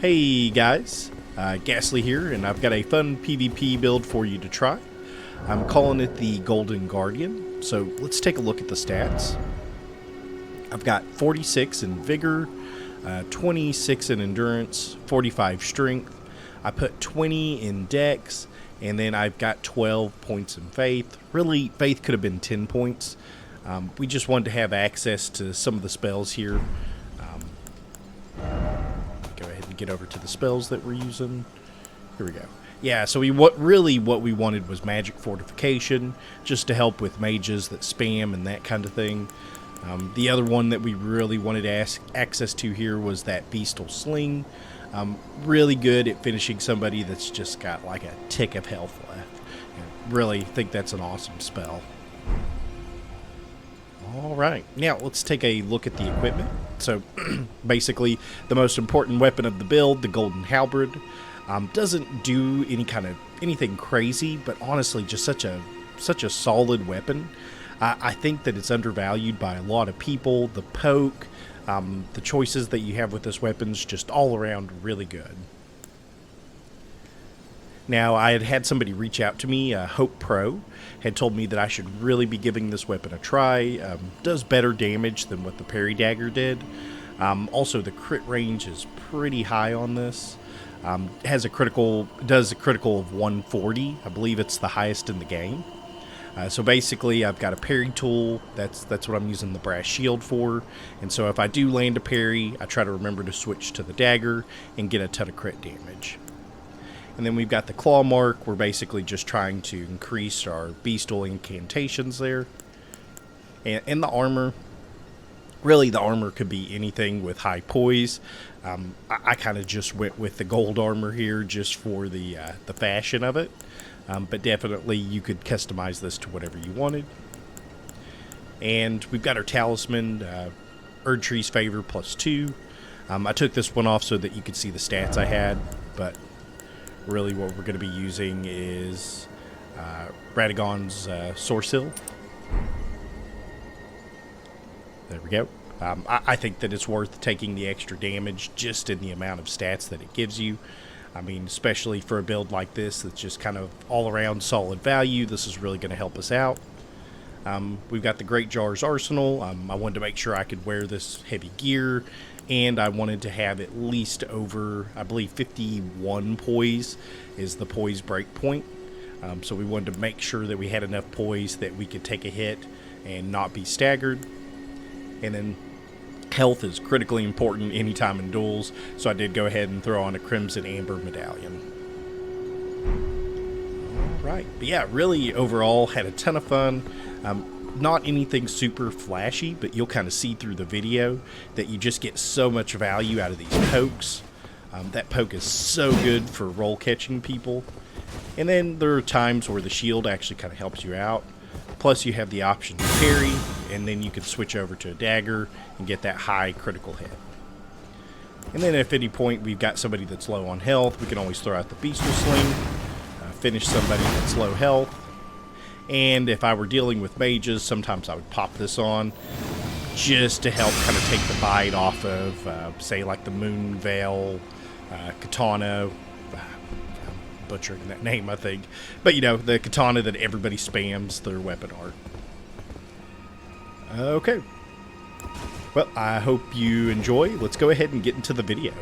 Hey guys, Ghastly here, and I've got a fun PvP build for you to try. I'm calling it the Golden Guardian, so let's take a look at the stats. I've got 46 in Vigor, 26 in Endurance, 45 Strength. I put 20 in Dex, and then I've got 12 points in Faith. Really, Faith could have been 10 points. We just wanted to have access to some of the spells here. Go ahead and get over to the spells that we're using. Here we go. Yeah, so what we wanted was magic fortification, just to help with mages that spam and that kind of thing. The other one that we really wanted access to here was that Beastal Sling. Really good at finishing somebody that's just got like a tick of health left. And really think that's an awesome spell. Alright, now let's take a look at the equipment. So, basically, the most important weapon of the build, the Golden Halberd, doesn't do anything crazy, but honestly, just such a solid weapon. I think that it's undervalued by a lot of people. The poke, the choices that you have with this weapon's just all around really good. Now, I had somebody reach out to me, Hope Pro, had told me that I should really be giving this weapon a try. Does better damage than what the parry dagger did. Also, the crit range is pretty high on this. Does a critical of 140. I believe it's the highest in the game. So basically, I've got a parry tool. That's what I'm using the brass shield for. And so if I do land a parry, I try to remember to switch to the dagger and get a ton of crit damage. And then we've got the claw mark. We're basically just trying to increase our beastal incantations there. And the armor. Really, the armor could be anything with high poise. I kind of just went with the gold armor here just for the fashion of it. But definitely you could customize this to whatever you wanted. And we've got our talisman, Erdtree's Favor +2. I took this one off so that you could see the stats I had, but really what we're going to be using is Radagon's Sourcehill. There we go. I think that it's worth taking the extra damage just in the amount of stats that it gives you. I mean, especially for a build like this that's just kind of all around solid value, this is really going to help us out. We've got the Great Jar's Arsenal. I wanted to make sure I could wear this heavy gear, and I wanted to have at least over, I believe 51 poise is the poise break point. So we wanted to make sure that we had enough poise that we could take a hit and not be staggered. And then health is critically important anytime in duels, so I did go ahead and throw on a Crimson Amber medallion. Alright, but yeah, really overall had a ton of fun. Not anything super flashy, but you'll kind of see through the video that you just get so much value out of these pokes. That poke is so good for roll catching people. And then there are times where the shield actually kind of helps you out. Plus you have the option to parry, and then you can switch over to a dagger and get that high critical hit. And then if at any point we've got somebody that's low on health, we can always throw out the Beastal Sling, finish somebody that's low health. And if I were dealing with mages, sometimes I would pop this on just to help kind of take the bite off of, say, like the Moon Veil katana. I'm butchering that name, I think. But, you know, the katana that everybody spams their weapon art. Okay. Well, I hope you enjoy. Let's go ahead and get into the video.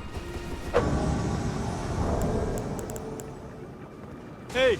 Hey!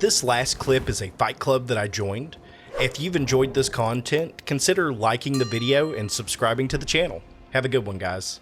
This last clip is a fight club that I joined. If you've enjoyed this content, consider liking the video and subscribing to the channel. Have a good one, guys.